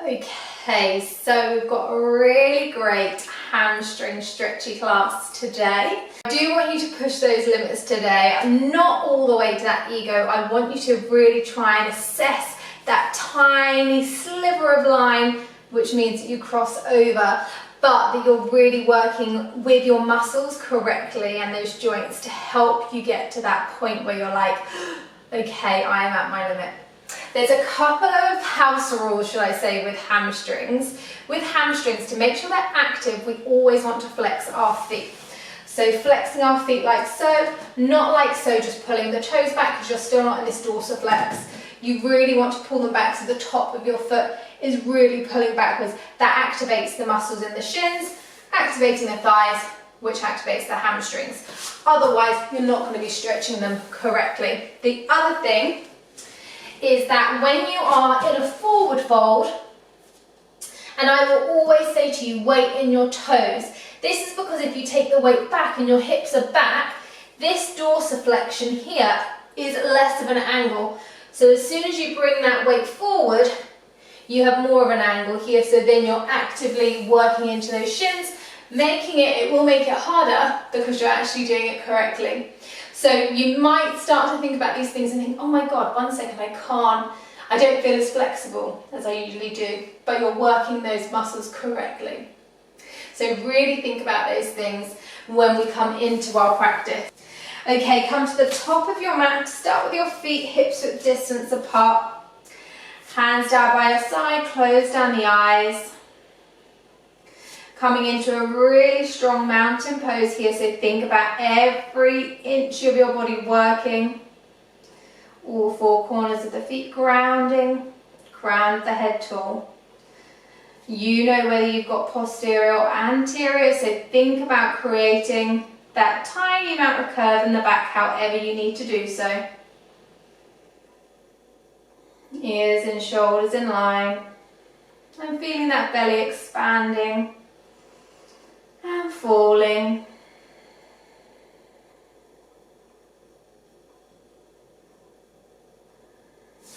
Okay, so we've got a really great hamstring stretchy class today. I do want you to push those limits today, not all the way to that ego. I want you to really try and assess that tiny sliver of line, which means that you cross over, but that you're really working with your muscles correctly and those joints to help you get to that point where you're like, okay, I am at my limit. There's a couple of house rules, should I say, with hamstrings. With hamstrings, to make sure they're active, we always want to flex our feet. So flexing our feet like so, not like so, just pulling the toes back because you're still not in this dorsiflex. You really want to pull them back so the top of your foot is really pulling backwards. That activates the muscles in the shins, activating the thighs, which activates the hamstrings. Otherwise, you're not going to be stretching them correctly. The other thing is that when you are in a forward fold, and I will always say to you, weight in your toes. This is because if you take the weight back and your hips are back, this dorsiflexion here is less of an angle. So as soon as you bring that weight forward, you have more of an angle here, so then you're actively working into those shins, it will make it harder because you're actually doing it correctly. So you might start to think about these things and think, oh my God, 1 second, I don't feel as flexible as I usually do, but you're working those muscles correctly. So really think about those things when we come into our practice. Okay, come to the top of your mat, start with your feet hips width distance apart, hands down by your side, close down the eyes. Coming into a really strong mountain pose here, so think about every inch of your body working. All four corners of the feet grounding, crown of the head tall. You know whether you've got posterior or anterior, so think about creating that tiny amount of curve in the back, however you need to do so. Ears and shoulders in line. And feeling that belly expanding and falling.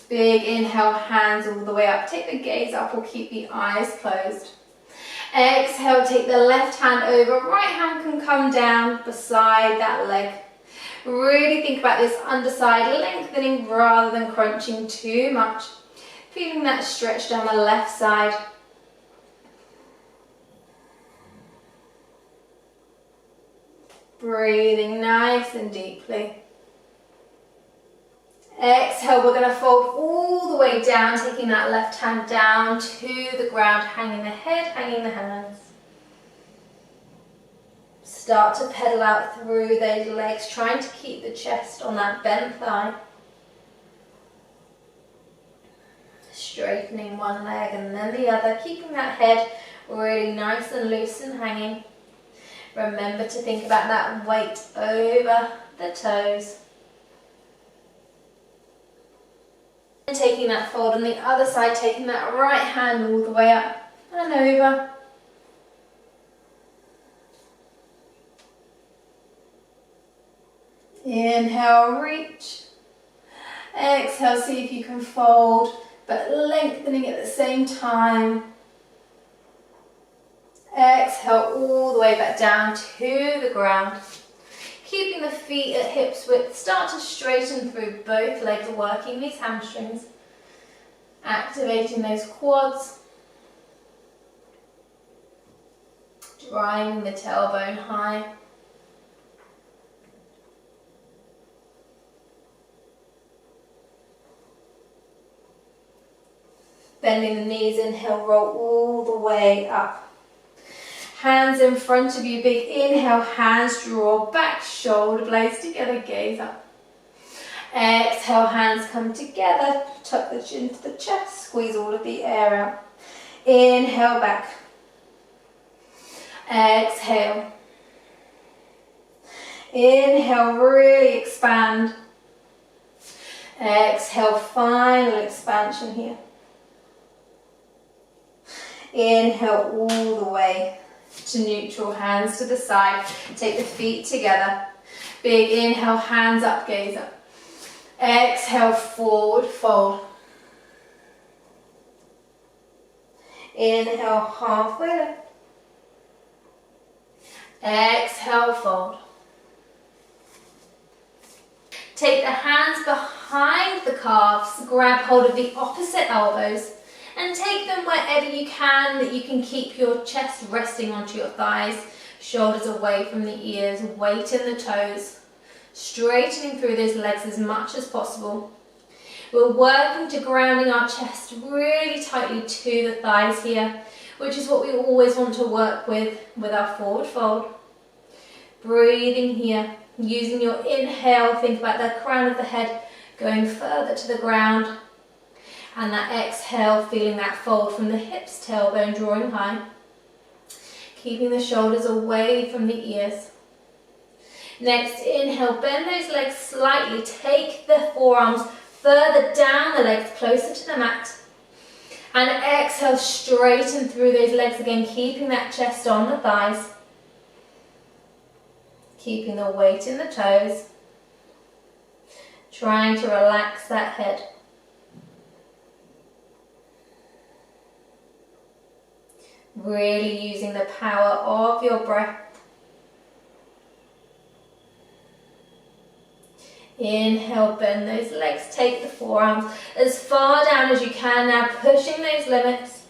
Big inhale, hands all the way up. Take the gaze up or keep the eyes closed. Exhale, take the left hand over. Right hand can come down beside that leg. Really think about this underside lengthening rather than crunching too much. Feeling that stretch down the left side. Breathing nice and deeply. Exhale, we're going to fold all the way down, taking that left hand down to the ground, hanging the head, hanging the hands. Start to pedal out through those legs, trying to keep the chest on that bent thigh. Straightening one leg and then the other, keeping that head really nice and loose and hanging. Remember to think about that weight over the toes. And taking that fold on the other side, taking that right hand all the way up and over. Inhale, reach. Exhale, see if you can fold, but lengthening at the same time. Exhale all the way back down to the ground. Keeping the feet at hips width, start to straighten through both legs, working these hamstrings. Activating those quads. Driving the tailbone high. Bending the knees, inhale, roll all the way up. Hands in front of you, big inhale, hands draw back, shoulder blades together, gaze up. Exhale, hands come together, tuck the chin to the chest, squeeze all of the air out. Inhale back. Exhale. Inhale, really expand. Exhale, final expansion here. Inhale all the way to neutral, hands to the side. Take the feet together. Big inhale, hands up, gaze up. Exhale, forward fold. Inhale, halfway lift. Exhale, fold. Take the hands behind the calves, grab hold of the opposite elbows, and take them wherever you can, that you can keep your chest resting onto your thighs, shoulders away from the ears, weight in the toes, straightening through those legs as much as possible. We're working to grounding our chest really tightly to the thighs here, which is what we always want to work with our forward fold. Breathing here, using your inhale, think about the crown of the head going further to the ground, and that exhale, feeling that fold from the hips, tailbone drawing high, keeping the shoulders away from the ears. Next, inhale, bend those legs slightly, take the forearms further down the legs, closer to the mat, and exhale, straighten through those legs again, keeping that chest on the thighs, keeping the weight in the toes, trying to relax that head. Really using the power of your breath. Inhale, bend those legs, take the forearms as far down as you can now, pushing those limits.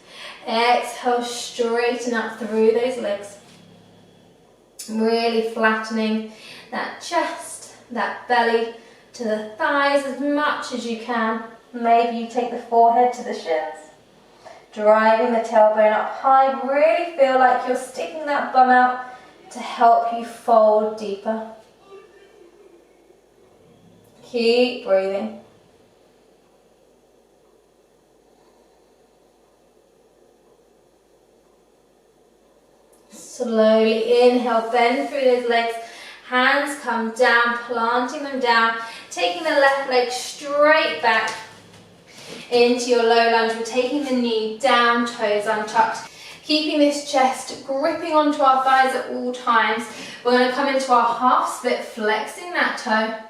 Exhale, straighten up through those legs. Really flattening that chest, that belly to the thighs as much as you can. Maybe you take the forehead to the shins, driving the tailbone up high. Really feel like you're sticking that bum out to help you fold deeper. Keep breathing. Slowly inhale, bend through those legs, hands come down, planting them down, taking the left leg straight back into your low lunge. We're taking the knee down, toes untucked, keeping this chest gripping onto our thighs at all times. We're going to come into our half split, flexing that toe.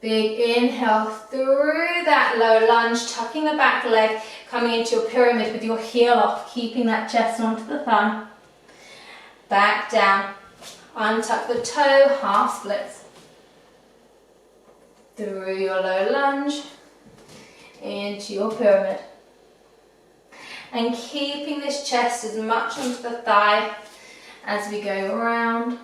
Big inhale through that low lunge, tucking the back leg, coming into your pyramid with your heel off, keeping that chest onto the thigh. Back down, untuck the toe, half splits. Through your low lunge, into your pyramid. And keeping this chest as much onto the thigh as we go around.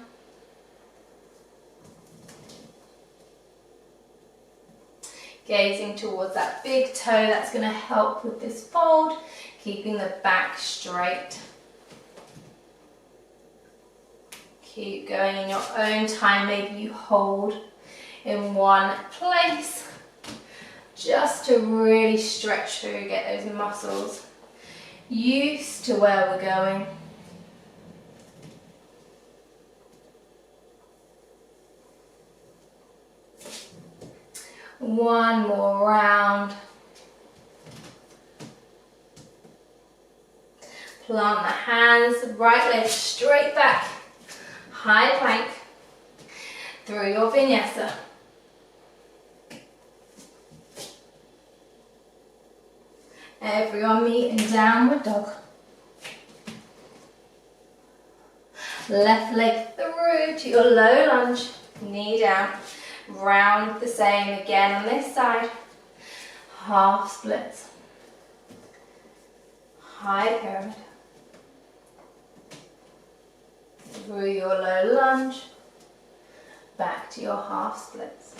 Gazing towards that big toe, that's going to help with this fold, keeping the back straight. Keep going in your own time. Maybe you hold in one place just to really stretch through, get those muscles used to where we're going. One more round. Plant the hands, right leg straight back, high plank, through your vinyasa. Everyone meet in downward dog. Left leg through to your low lunge, knee down. Round the same again on this side. Half splits. High pyramid. Through your low lunge. Back to your half splits.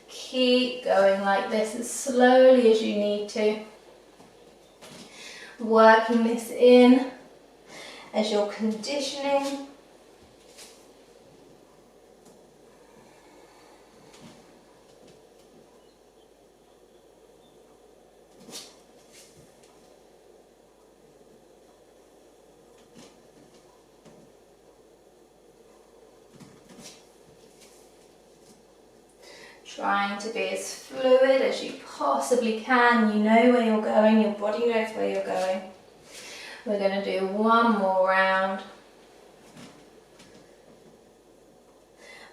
Keep going like this as slowly as you need to. Working this in as you're conditioning. Trying to be as fluid as you possibly can. You know where you're going, your body knows where you're going. We're going to do one more round.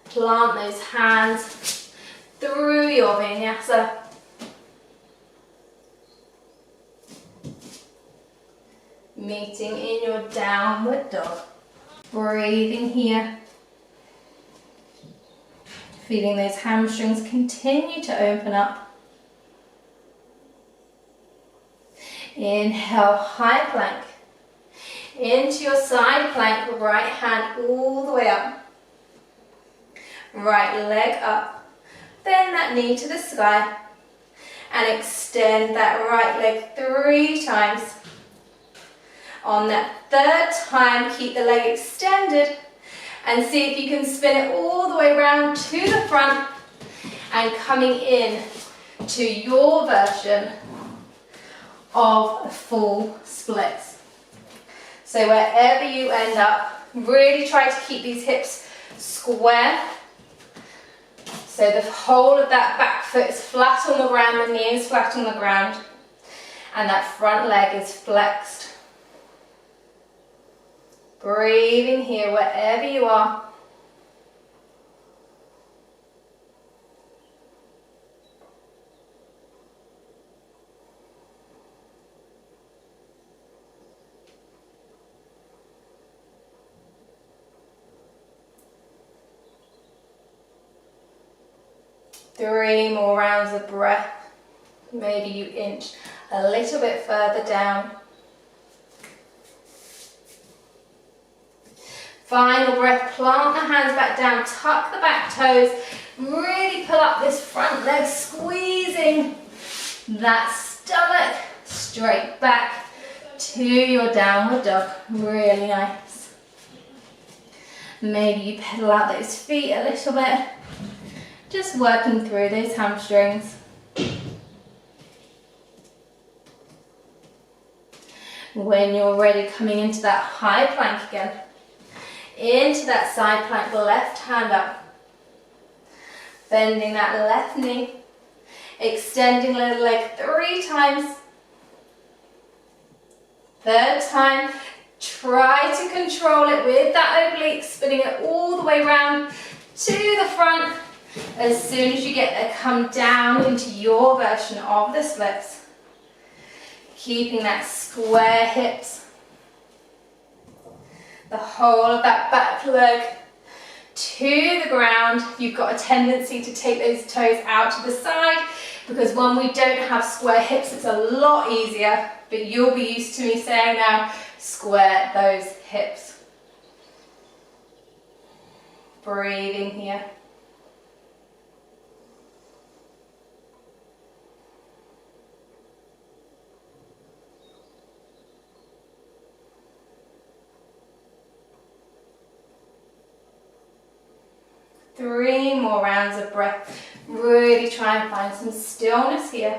Plant those hands through your vinyasa. meeting in your downward dog. Breathing here. Feeling those hamstrings continue to open up. Inhale, high plank. Into your side plank, right hand all the way up. Right leg up. Bend that knee to the sky. And extend that right leg 3 times. On that 3rd time, keep the leg extended and see if you can spin it all the way around to the front and coming in to your version of full splits. So wherever you end up, really try to keep these hips square. So the whole of that back foot is flat on the ground, the knee is flat on the ground, and that front leg is flexed. Breathing here wherever you are. Three more rounds of breath. Maybe you inch a little bit further down. Final breath, plant the hands back down, tuck the back toes, really pull up this front leg, squeezing that stomach straight back to your downward dog. Really nice. Maybe you pedal out those feet a little bit. Just working through those hamstrings. When you're ready, coming into that high plank again. Into that side plank, left hand up. Bending that left knee. Extending the leg 3 times. 3rd time, try to control it with that oblique, spinning it all the way around to the front. As soon as you get there, come down into your version of the splits. Keeping that square hips. The whole of that back leg to the ground. You've got a tendency to take those toes out to the side because when we don't have square hips, it's a lot easier, but you'll be used to me saying now, square those hips. Breathing here. Three more rounds of breath. Really try and find some stillness here.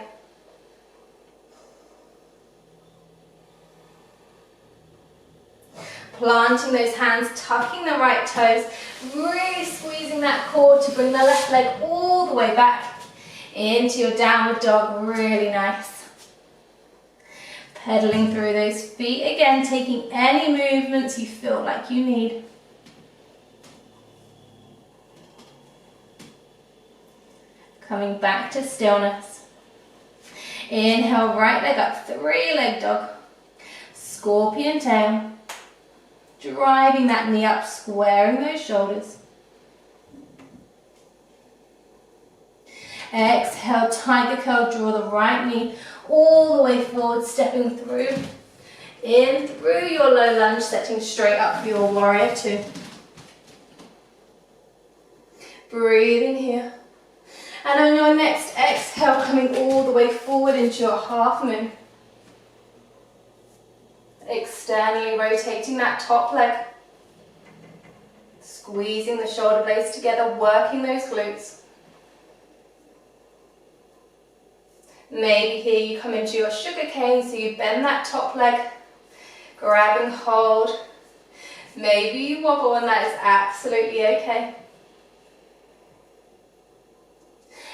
Planting those hands, tucking the right toes, really squeezing that core to bring the left leg all the way back into your downward dog. Really nice. Pedaling through those feet again, taking any movements you feel like you need. Coming back to stillness. Inhale, right leg up, 3-leg dog. Scorpion tail. Driving that knee up, squaring those shoulders. Exhale, tiger curl, draw the right knee all the way forward, stepping through. In through your low lunge, setting straight up for your warrior 2. Breathing here. And on your next exhale, coming all the way forward into your half moon. Externally rotating that top leg. Squeezing the shoulder blades together, working those glutes. Maybe here you come into your sugar cane, so you bend that top leg, grabbing hold. Maybe you wobble, and that is absolutely okay.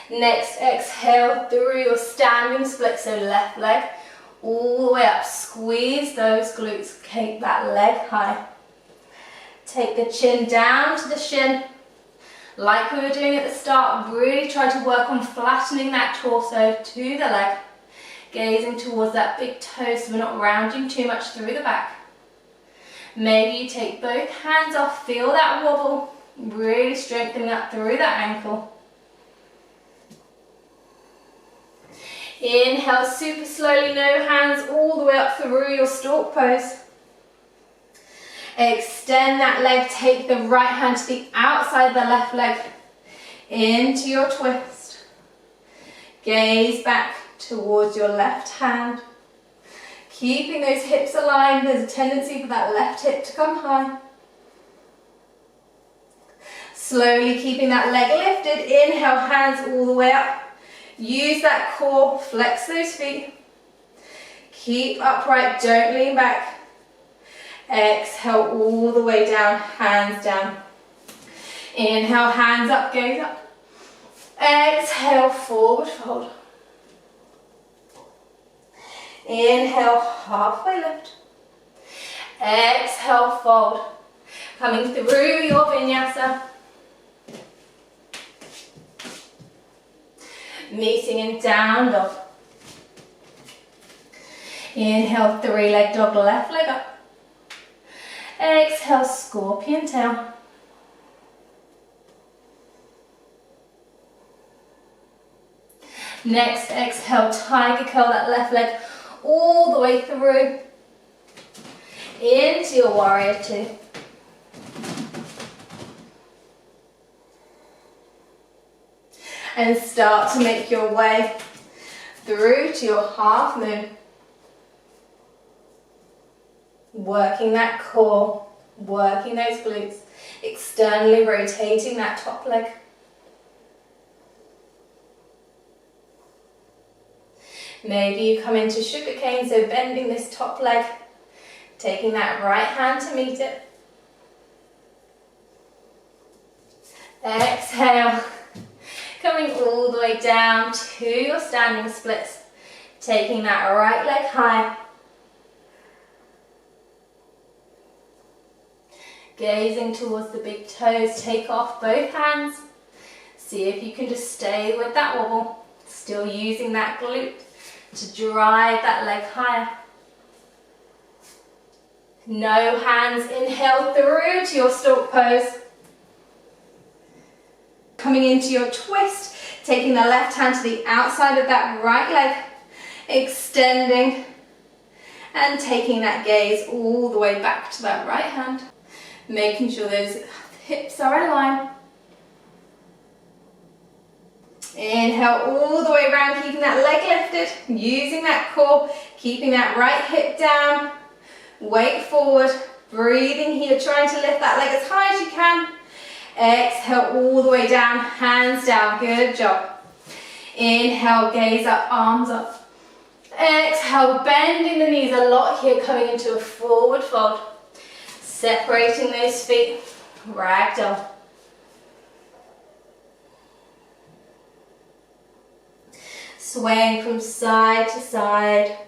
Next, exhale through your standing split, so left leg all the way up. Squeeze those glutes, keep that leg high. Take the chin down to the shin. Like we were doing at the start, really try to work on flattening that torso to the leg. Gazing towards that big toe so we're not rounding too much through the back. Maybe you take both hands off, feel that wobble, really strengthening that through that ankle. Inhale super slowly, no hands, all the way up through your stork pose. Extend that leg, take the right hand to the outside of the left leg, into your twist. Gaze back towards your left hand. Keeping those hips aligned, there's a tendency for that left hip to come high. Slowly keeping that leg lifted, inhale, hands all the way up. Use that core, flex those feet. Keep upright, don't lean back. Exhale all the way down, hands down. Inhale, hands up, gaze up. Exhale, forward fold. Inhale, halfway lift. Exhale, fold. Coming through your vinyasa. Meeting in down dog. Inhale, three-leg dog, left leg up. Exhale, scorpion tail. Next, exhale, tiger curl that left leg all the way through into your warrior two. And start to make your way through to your half moon. Working that core, working those glutes, externally rotating that top leg. Maybe you come into sugar cane, so bending this top leg, taking that right hand to meet it. Exhale, coming all the way down to your standing splits, taking that right leg high. Gazing towards the big toes, take off both hands. See if you can just stay with that wobble, still using that glute to drive that leg higher. No hands, inhale through to your stork pose. Coming into your twist, taking the left hand to the outside of that right leg, extending and taking that gaze all the way back to that right hand. Making sure those hips are aligned. Inhale all the way around, keeping that leg lifted, using that core, keeping that right hip down, weight forward, breathing here, trying to lift that leg as high as you can. Exhale all the way down, hands down, good job. Inhale, gaze up, arms up. Exhale, bending the knees a lot here, coming into a forward fold. Separating those feet, ragdoll. Swaying from side to side.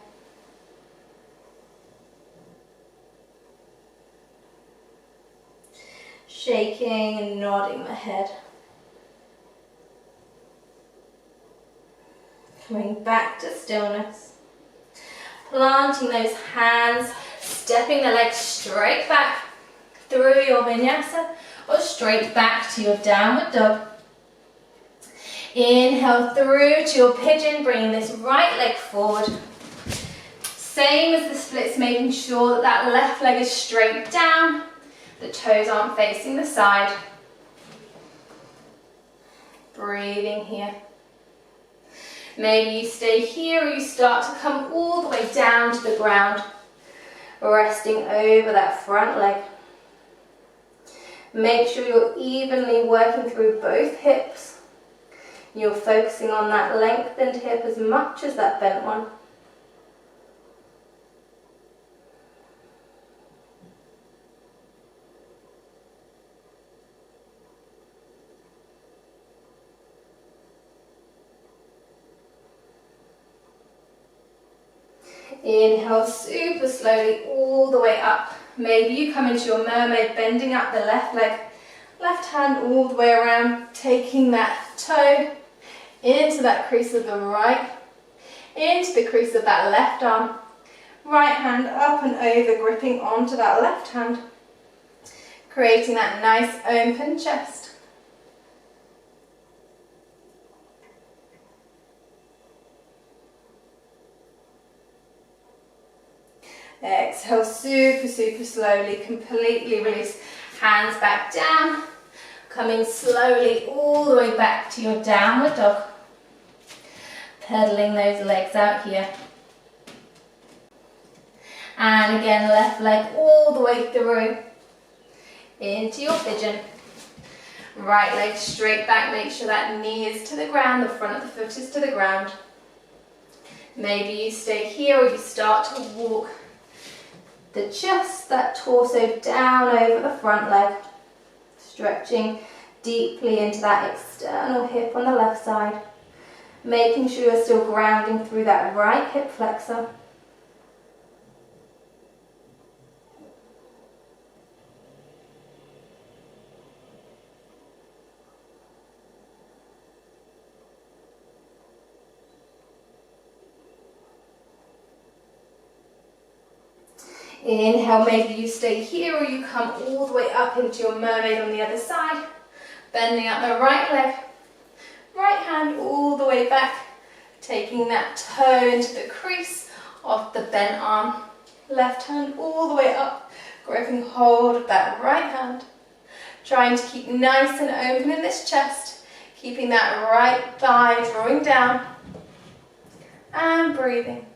Shaking and nodding the head. Coming back to stillness. Planting those hands, stepping the legs straight back through your vinyasa or straight back to your downward dog. Inhale through to your pigeon, bringing this right leg forward. Same as the splits, making sure that that left leg is straight down, the toes aren't facing the side. Breathing here. Maybe you stay here or you start to come all the way down to the ground, resting over that front leg. Make sure you're evenly working through both hips. You're focusing on that lengthened hip as much as that bent one. Inhale super slowly all the way up. Maybe you come into your mermaid, bending up the left leg, left hand all the way around, taking that toe into that crease of the right. into the crease of that left arm. Right hand up and over, gripping onto that left hand, creating that nice open chest. Exhale, super slowly, completely release. Hands back down, coming slowly all the way back to your downward dog. Pedaling those legs out here. And again, left leg all the way through into your pigeon. Right leg straight back, make sure that knee is to the ground, the front of the foot is to the ground. Maybe you stay here or you start to walk the chest, that torso down over the front leg, stretching deeply into that external hip on the left side, making sure you're still grounding through that right hip flexor. Inhale, maybe you stay here or you come all the way up into your mermaid on the other side, bending out the right leg, right hand all the way back, taking that toe into the crease of the bent arm, left hand all the way up, gripping hold of that right hand, trying to keep nice and open in this chest, keeping that right thigh drawing down, and breathing.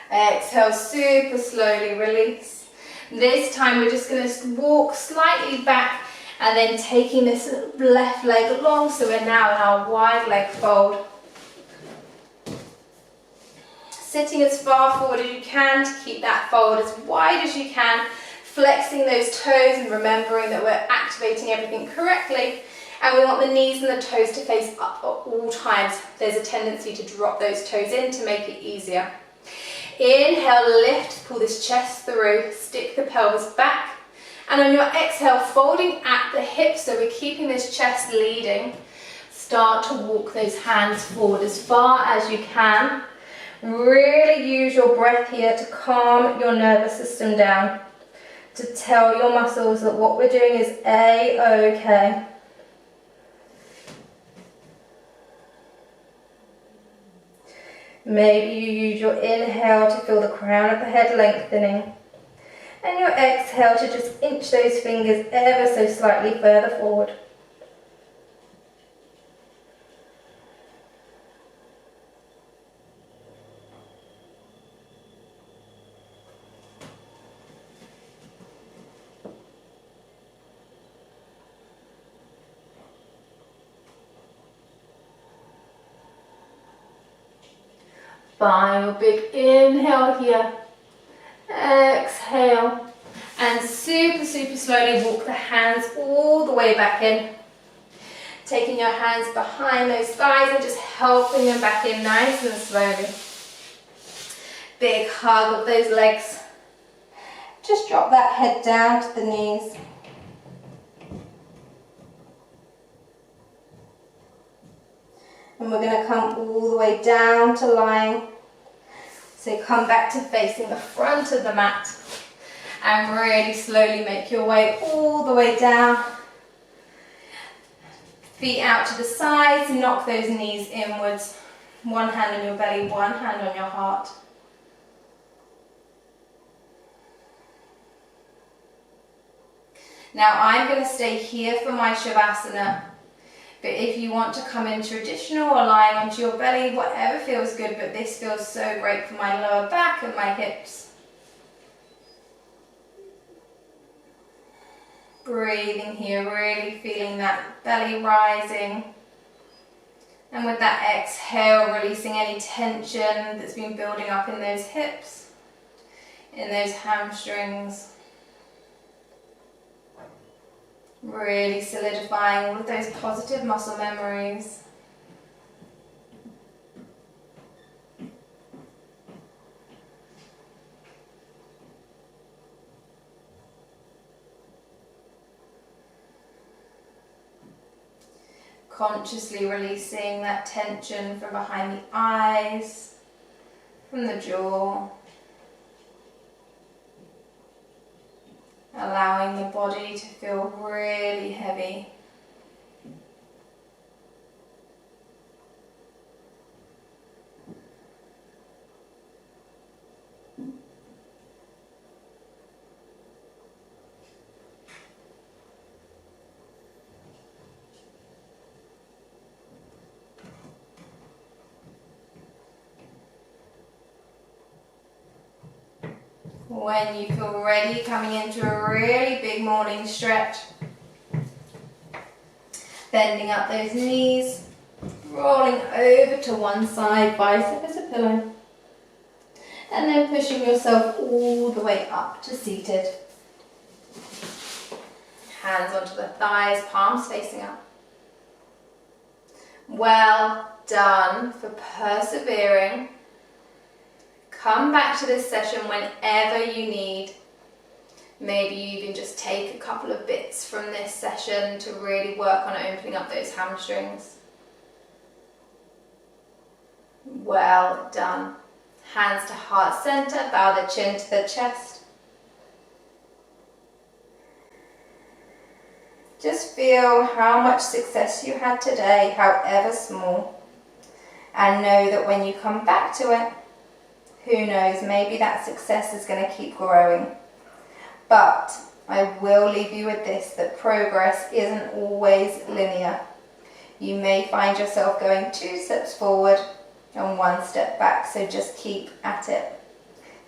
Exhale, super slowly release. This time we're just going to walk slightly back and then taking this left leg long, so we're now in our wide leg fold. Sitting as far forward as you can to keep that fold as wide as you can, flexing those toes and remembering that we're activating everything correctly. And we want the knees and the toes to face up at all times. There's a tendency to drop those toes in to make it easier. Inhale, lift, pull this chest through, stick the pelvis back, and on your exhale, folding at the hips, so we're keeping this chest leading. Start to walk those hands forward as far as you can. Really use your breath here to calm your nervous system down, to tell your muscles that what we're doing is A-OK. Maybe you use your inhale to feel the crown of the head lengthening, and your exhale to just inch those fingers ever so slightly further forward. Final big inhale here, exhale, and super slowly walk the hands all the way back in. Taking your hands behind those thighs and just helping them back in nice and slowly. Big hug of those legs. Just drop that head down to the knees. And we're going to come all the way down to lying. So come back to facing the front of the mat. And really slowly make your way all the way down. Feet out to the sides, knock those knees inwards. One hand on your belly, one hand on your heart. Now I'm going to stay here for my Shavasana. But if you want to come in traditional or lying onto your belly, whatever feels good, but this feels so great for my lower back and my hips. Breathing here, really feeling that belly rising. And with that exhale, releasing any tension that's been building up in those hips, in those hamstrings. Really solidifying all of those positive muscle memories. Consciously releasing that tension from behind the eyes, from the jaw. Allowing the body to feel really heavy. When you feel ready, coming into a really big morning stretch. Bending up those knees, rolling over to one side, bicep as a pillow. And then pushing yourself all the way up to seated. Hands onto the thighs, palms facing up. Well done for persevering. Come back to this session whenever you need. Maybe you even just take a couple of bits from this session to really work on opening up those hamstrings. Well done. Hands to heart center, bow the chin to the chest. Just feel how much success you had today, however small. And know that when you come back to it, who knows, maybe that success is going to keep growing. But I will leave you with this, that progress isn't always linear. You may find yourself going 2 steps forward and 1 step back, so just keep at it.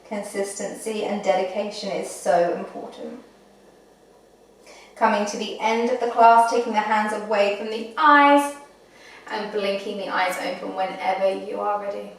Consistency and dedication is so important. Coming to the end of the class, taking the hands away from the eyes and blinking the eyes open whenever you are ready.